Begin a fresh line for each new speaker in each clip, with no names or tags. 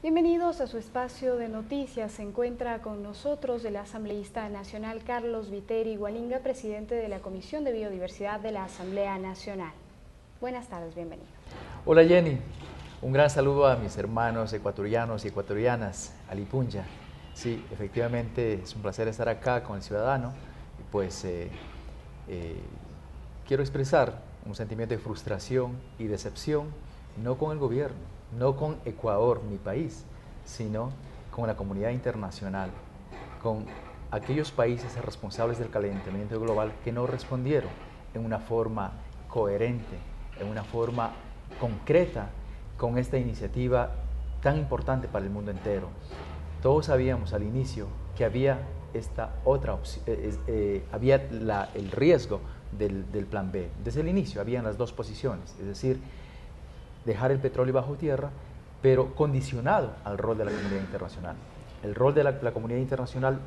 Bienvenidos a su espacio de noticias. Se encuentra con nosotros el asambleísta nacional Carlos Viteri Gualinga, presidente de la Comisión de Biodiversidad de la Asamblea Nacional. Buenas tardes, bienvenido.
Hola Jenny, un gran saludo a mis hermanos ecuatorianos y ecuatorianas, Alipunja. Sí, efectivamente es un placer estar acá con el ciudadano y pues quiero expresar un sentimiento de frustración y decepción, no con el gobierno, no con Ecuador, mi país, sino con la comunidad internacional, con aquellos países responsables del calentamiento global que no respondieron en una forma coherente, en una forma concreta con esta iniciativa tan importante para el mundo entero. Todos sabíamos al inicio que había esta otra opción, había el riesgo del plan B. Desde el inicio habían las dos posiciones, es decir, dejar el petróleo bajo tierra, pero condicionado al rol de la comunidad internacional. El rol de la comunidad internacional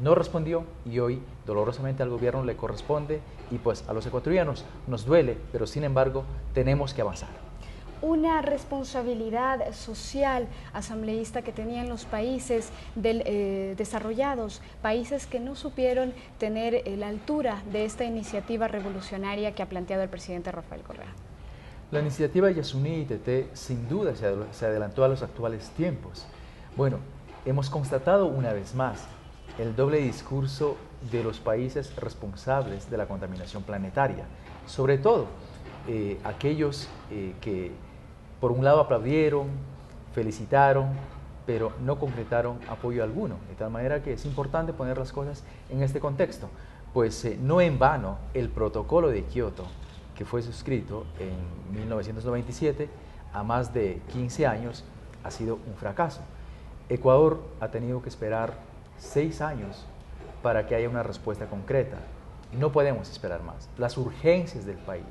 no respondió y hoy dolorosamente al gobierno le corresponde y pues a los ecuatorianos nos duele, pero sin embargo tenemos que avanzar.
Una responsabilidad social asambleísta que tenían los países desarrollados, países que no supieron tener la altura de esta iniciativa revolucionaria que ha planteado el presidente Rafael Correa.
La iniciativa Yasuní ITT sin duda se adelantó a los actuales tiempos. Bueno, hemos constatado una vez más el doble discurso de los países responsables de la contaminación planetaria, sobre todo aquellos que por un lado aplaudieron, felicitaron, pero no concretaron apoyo alguno, de tal manera que es importante poner las cosas en este contexto, pues no en vano el protocolo de Kioto, que fue suscrito en 1997, a más de 15 años, ha sido un fracaso. Ecuador ha tenido que esperar 6 años para que haya una respuesta concreta. No podemos esperar más. Las urgencias del país,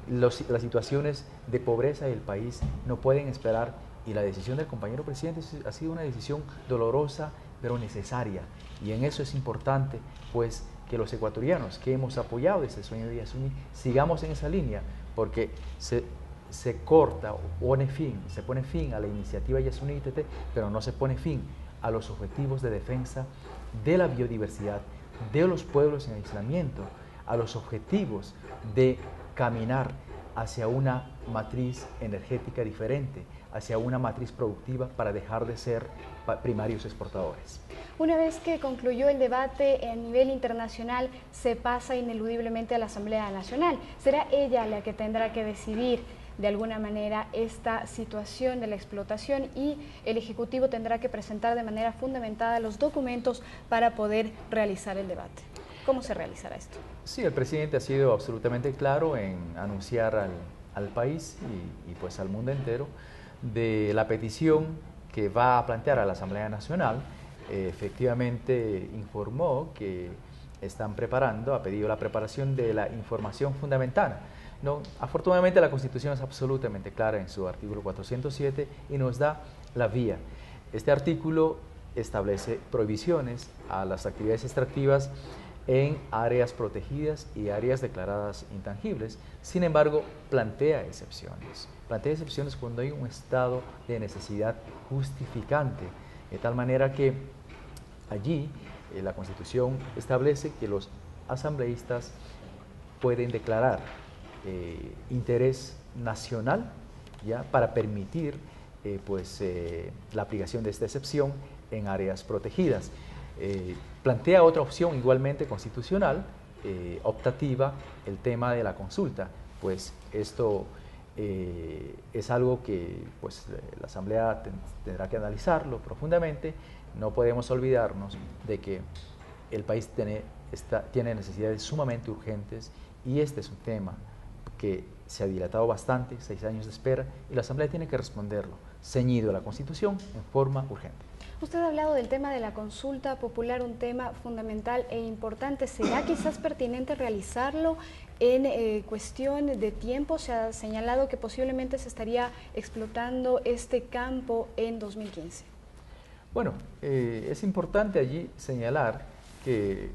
las situaciones de pobreza del país no pueden esperar y la decisión del compañero presidente ha sido una decisión dolorosa pero necesaria y en eso es importante pues que los ecuatorianos que hemos apoyado ese sueño de Yasuní sigamos en esa línea porque se corta o se pone fin a la iniciativa Yasuní ITT, pero no se pone fin a los objetivos de defensa de la biodiversidad, de los pueblos en aislamiento, a los objetivos de caminar hacia una matriz energética diferente, hacia una matriz productiva para dejar de ser primarios exportadores.
Una vez que concluyó el debate a nivel internacional, se pasa ineludiblemente a la Asamblea Nacional. Será ella la que tendrá que decidir de alguna manera esta situación de la explotación y el Ejecutivo tendrá que presentar de manera fundamentada los documentos para poder realizar el debate. ¿Cómo se realizará esto?
Sí, el presidente ha sido absolutamente claro en anunciar al país y pues al mundo entero de la petición que va a plantear a la Asamblea Nacional. Efectivamente informó que están preparando, ha pedido la preparación de la información fundamental. No, afortunadamente la Constitución es absolutamente clara en su artículo 407 y nos da la vía. Este artículo establece prohibiciones a las actividades extractivas en áreas protegidas y áreas declaradas intangibles. Sin embargo, plantea excepciones. Plantea excepciones cuando hay un estado de necesidad justificante, de tal manera que allí la Constitución establece que los asambleístas pueden declarar interés nacional ¿ya? Para permitir la aplicación de esta excepción en áreas protegidas. Plantea otra opción igualmente constitucional, optativa, el tema de la consulta, pues esto es algo que pues, la Asamblea tendrá que analizarlo profundamente. No podemos olvidarnos de que el país tiene necesidades sumamente urgentes y este es un tema que se ha dilatado bastante, 6 años de espera, y la Asamblea tiene que responderlo, ceñido a la Constitución en forma urgente.
Usted ha hablado del tema de la consulta popular, un tema fundamental e importante. ¿Será quizás pertinente realizarlo en cuestión de tiempo? Se ha señalado que posiblemente se estaría explotando este campo en 2015.
Bueno, es importante allí señalar que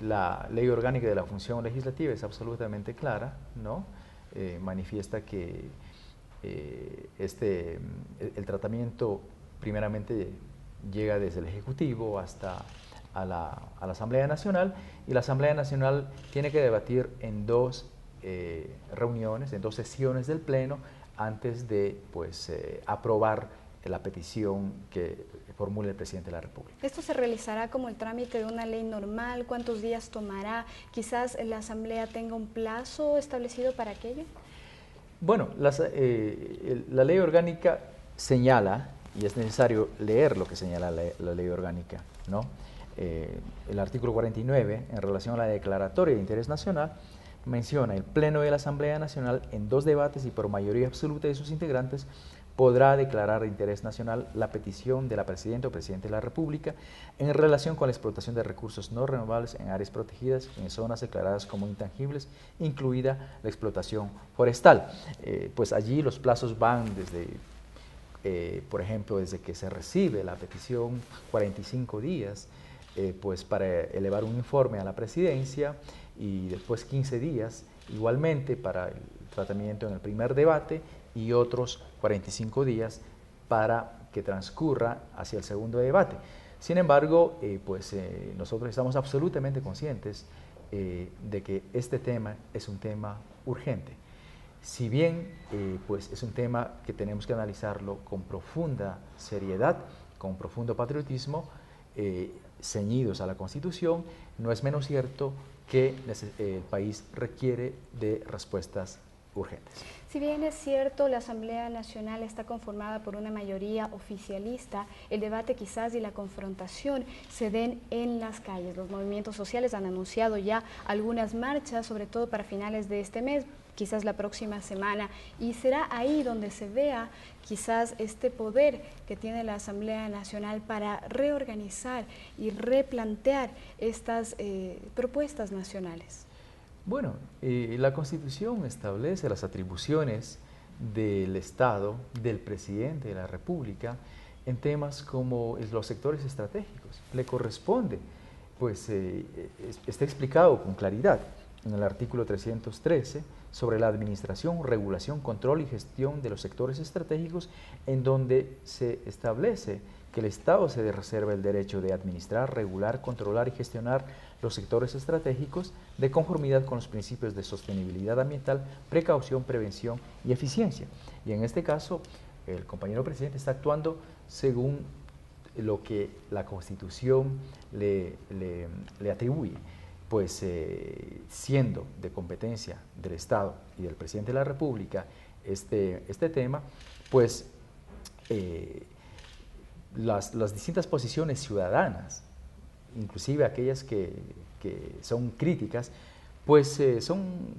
la Ley Orgánica de la Función Legislativa es absolutamente clara, ¿no? Manifiesta que el tratamiento primeramente llega desde el Ejecutivo hasta a la Asamblea Nacional, y la Asamblea Nacional tiene que debatir en dos reuniones, en dos sesiones del Pleno, antes de pues, aprobar la petición que formule el presidente de la República.
¿Esto se realizará como el trámite de una ley normal? ¿Cuántos días tomará? ¿Quizás la Asamblea tenga un plazo establecido para aquello?
Bueno, la ley orgánica señala, y es necesario leer lo que señala la ley orgánica, ¿no? El artículo 49, en relación a la declaratoria de interés nacional, menciona: el Pleno de la Asamblea Nacional, en dos debates y por mayoría absoluta de sus integrantes, podrá declarar de interés nacional la petición de la Presidenta o Presidente de la República en relación con la explotación de recursos no renovables en áreas protegidas y en zonas declaradas como intangibles, incluida la explotación forestal. Pues allí los plazos van desde, por ejemplo, desde que se recibe la petición, 45 días, pues para elevar un informe a la Presidencia, y después 15 días igualmente para el tratamiento en el primer debate, y otros 45 días para que transcurra hacia el segundo debate. Sin embargo, nosotros estamos absolutamente conscientes de que este tema es un tema urgente. Si bien pues es un tema que tenemos que analizarlo con profunda seriedad, con profundo patriotismo, ceñidos a la Constitución, no es menos cierto que el país requiere de respuestas urgentes.
Si bien es cierto, la Asamblea Nacional está conformada por una mayoría oficialista, el debate quizás y la confrontación se den en las calles. Los movimientos sociales han anunciado ya algunas marchas, sobre todo para finales de este mes, quizás la próxima semana, y será ahí donde se vea quizás este poder que tiene la Asamblea Nacional para reorganizar y replantear estas propuestas nacionales.
Bueno, la Constitución establece las atribuciones del Estado, del Presidente de la República, en temas como los sectores estratégicos. Le corresponde, pues está explicado con claridad en el artículo 313 sobre la administración, regulación, control y gestión de los sectores estratégicos, en donde se establece que el Estado se reserva el derecho de administrar, regular, controlar y gestionar los sectores estratégicos de conformidad con los principios de sostenibilidad ambiental, precaución, prevención y eficiencia. Y en este caso, el compañero presidente está actuando según lo que la Constitución le atribuye, pues siendo de competencia del Estado y del presidente de la República este tema, pues las distintas posiciones ciudadanas, inclusive aquellas que son críticas, pues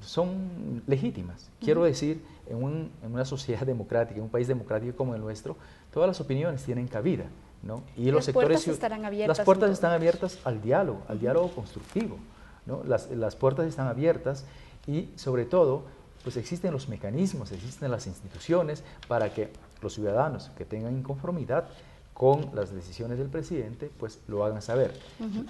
son legítimas. Quiero decir, en una sociedad democrática, en un país democrático como el nuestro, todas las opiniones tienen cabida, ¿no? Y
las puertas estarán abiertas.
Las puertas están abiertas al diálogo constructivo, ¿no? Las puertas están abiertas, y sobre todo, pues existen los mecanismos, existen las instituciones para que los ciudadanos que tengan inconformidad con las decisiones del presidente, pues lo hagan saber.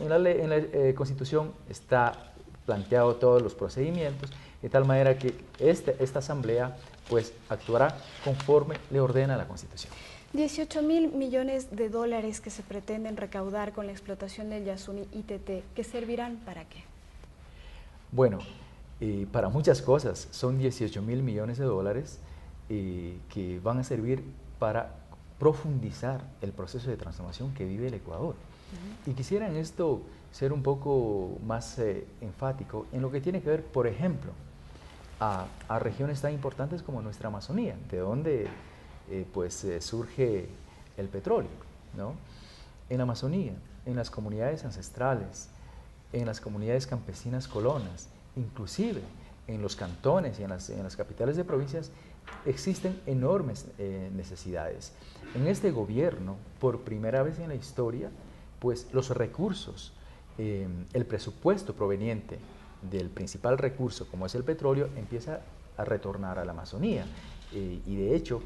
En la Constitución está planteado todos los procedimientos, de tal manera que esta Asamblea pues actuará conforme le ordena la Constitución.
18.000 millones de dólares que se pretenden recaudar con la explotación del Yasuni ITT, ¿que servirán para qué?
Bueno, para muchas cosas. Son 18.000 millones de dólares que van a servir para profundizar el proceso de transformación que vive el Ecuador. Y quisiera en esto ser un poco más enfático en lo que tiene que ver, por ejemplo, a regiones tan importantes como nuestra Amazonía, de donde surge el petróleo, ¿no? En la Amazonía, en las comunidades ancestrales, en las comunidades campesinas colonas, inclusive en los cantones y en las capitales de provincias, existen enormes necesidades. En este gobierno, por primera vez en la historia, pues los recursos, el presupuesto proveniente del principal recurso, como es el petróleo, empieza a retornar a la Amazonía. Y de hecho,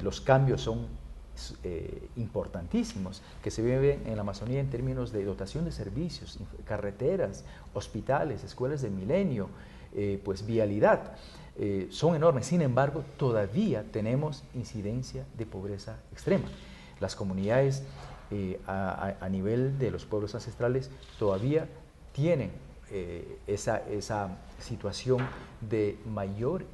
los cambios son importantísimos que se viven en la Amazonía en términos de dotación de servicios, carreteras, hospitales, escuelas de milenio, pues vialidad. son enormes. Sin embargo, todavía tenemos incidencia de pobreza extrema. Las comunidades a nivel de los pueblos ancestrales todavía tienen esa situación de mayor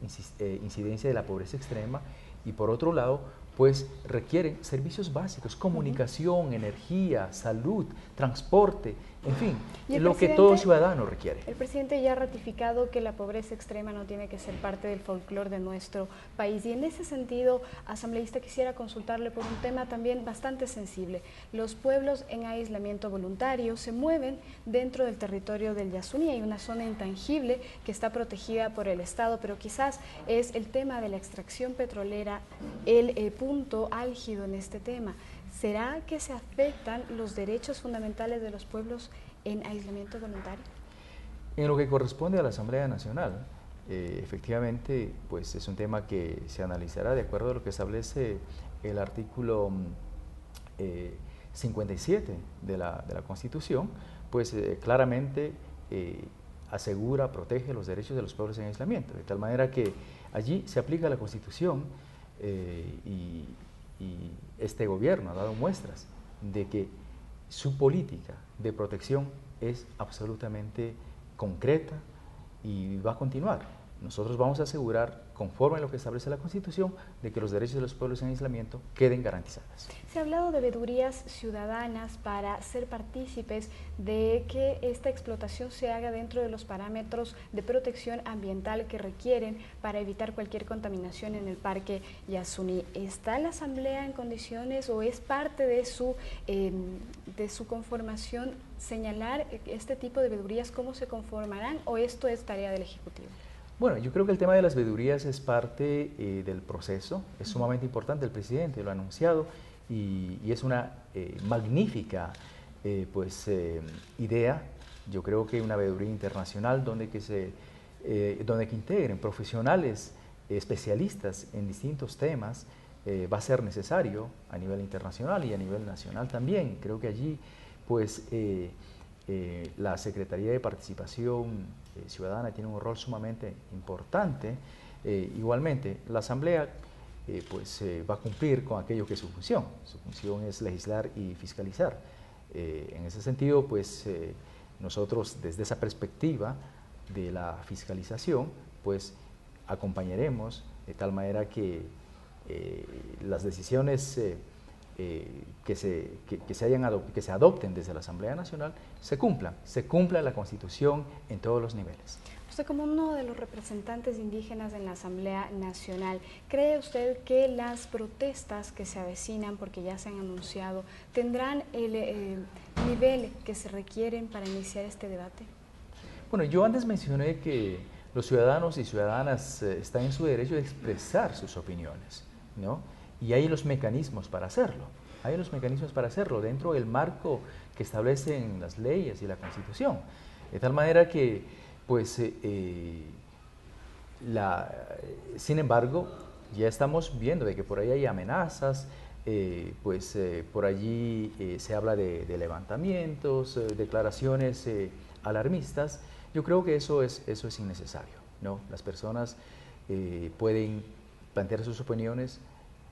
incidencia de la pobreza extrema, y por otro lado, pues requieren servicios básicos, comunicación, energía, salud, transporte, en fin, lo que todo ciudadano requiere.
El presidente ya ha ratificado que la pobreza extrema no tiene que ser parte del folclore de nuestro país, y en ese sentido, asambleísta, quisiera consultarle por un tema también bastante sensible. Los pueblos en aislamiento voluntario se mueven dentro del territorio del Yasuní. Hay una zona intangible que está protegida por el Estado, pero quizás es el tema de la extracción petrolera el punto álgido en este tema. ¿Será que se afectan los derechos fundamentales de los pueblos en aislamiento voluntario?
En lo que corresponde a la Asamblea Nacional, efectivamente, pues es un tema que se analizará de acuerdo a lo que establece el artículo 57 de la Constitución, pues claramente asegura, protege los derechos de los pueblos en aislamiento, de tal manera que allí se aplica la Constitución. Y este gobierno ha dado muestras de que su política de protección es absolutamente concreta y va a continuar. Nosotros vamos a asegurar, conforme a lo que establece la Constitución, de que los derechos de los pueblos en aislamiento queden garantizados.
Se ha hablado de veedurías ciudadanas para ser partícipes de que esta explotación se haga dentro de los parámetros de protección ambiental que requieren para evitar cualquier contaminación en el Parque Yasuní. ¿Está la Asamblea en condiciones o es parte de su conformación señalar este tipo de veedurías, cómo se conformarán, o esto es tarea del Ejecutivo?
Bueno, yo creo que el tema de las veedurías es parte del proceso, es sumamente importante, el presidente lo ha anunciado, y es una magnífica idea. Yo creo que una veeduría internacional donde que integren profesionales especialistas en distintos temas va a ser necesario a nivel internacional y a nivel nacional también. Creo que allí pues la Secretaría de Participación Ciudadana tiene un rol sumamente importante. Igualmente, la Asamblea va a cumplir con aquello que es su función. Su función es legislar y fiscalizar. En ese sentido, pues nosotros desde esa perspectiva de la fiscalización, pues acompañaremos de tal manera que las decisiones que se adopten desde la Asamblea Nacional se cumpla la Constitución en todos los niveles.
Usted, como uno de los representantes indígenas en la Asamblea Nacional, ¿cree usted que las protestas que se avecinan, porque ya se han anunciado, tendrán el nivel que se requieren para iniciar este debate?
Bueno, yo antes mencioné que los ciudadanos y ciudadanas están en su derecho de expresar sus opiniones, ¿no? Y hay los mecanismos para hacerlo. Hay los mecanismos para hacerlo dentro del marco que establecen las leyes y la Constitución. De tal manera que, pues, sin embargo, ya estamos viendo de que por ahí hay amenazas, por allí se habla de levantamientos, declaraciones alarmistas. Yo creo que eso es innecesario, ¿no? Las personas pueden plantear sus opiniones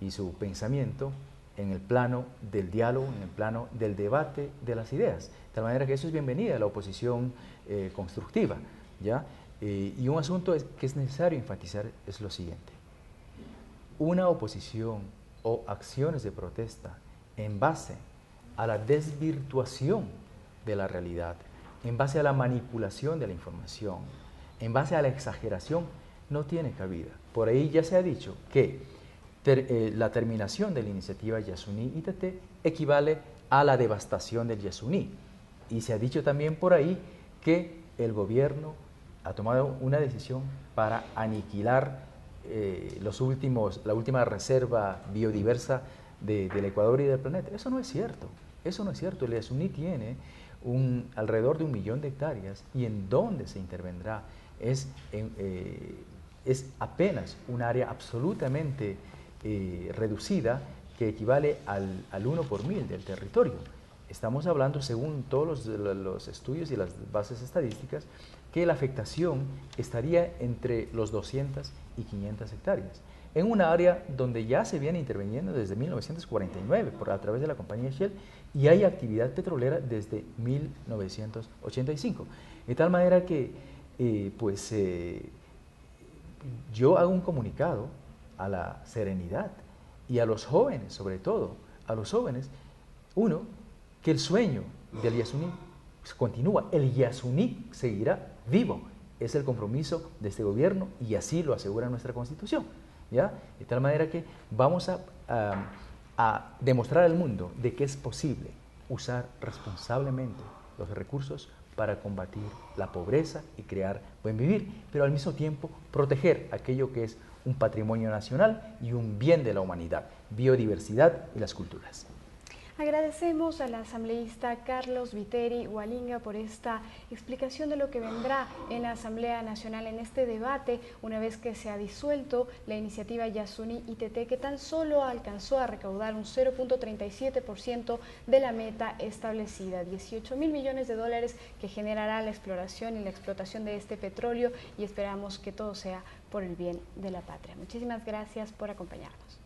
y su pensamiento en el plano del diálogo, en el plano del debate de las ideas. De tal manera que eso es bienvenida a la oposición constructiva, ¿ya? Y un asunto que es necesario enfatizar es lo siguiente. Una oposición o acciones de protesta en base a la desvirtuación de la realidad, en base a la manipulación de la información, en base a la exageración, no tiene cabida. Por ahí ya se ha dicho que la terminación de la iniciativa Yasuní-ITT equivale a la devastación del Yasuní. Y se ha dicho también por ahí que el gobierno ha tomado una decisión para aniquilar la última reserva biodiversa del Ecuador y del planeta. Eso no es cierto. Eso no es cierto. El Yasuní tiene alrededor de 1 millón de hectáreas, y en donde se intervendrá es apenas un área absolutamente reducida que equivale al 1 por 1000 del territorio. Estamos hablando, según todos los estudios y las bases estadísticas, que la afectación estaría entre los 200 500 hectáreas, en un área donde ya se viene interviniendo desde 1949 a través de la compañía Shell y hay actividad petrolera desde 1985. De tal manera que yo hago un comunicado a la serenidad y a los jóvenes, sobre todo, a los jóvenes, uno, que el sueño del Yasuní continúa, el Yasuní seguirá vivo, es el compromiso de este gobierno y así lo asegura nuestra Constitución, ¿ya? De tal manera que vamos a demostrar al mundo de que es posible usar responsablemente los recursos para combatir la pobreza y crear buen vivir, pero al mismo tiempo proteger aquello que es un patrimonio nacional y un bien de la humanidad, biodiversidad y las culturas.
Agradecemos al asambleísta Carlos Viteri Hualinga por esta explicación de lo que vendrá en la Asamblea Nacional en este debate, una vez que se ha disuelto la iniciativa Yasuní ITT, que tan solo alcanzó a recaudar un 0.37% de la meta establecida, 18.000 millones de dólares que generará la exploración y la explotación de este petróleo, y esperamos que todo sea por el bien de la patria. Muchísimas gracias por acompañarnos.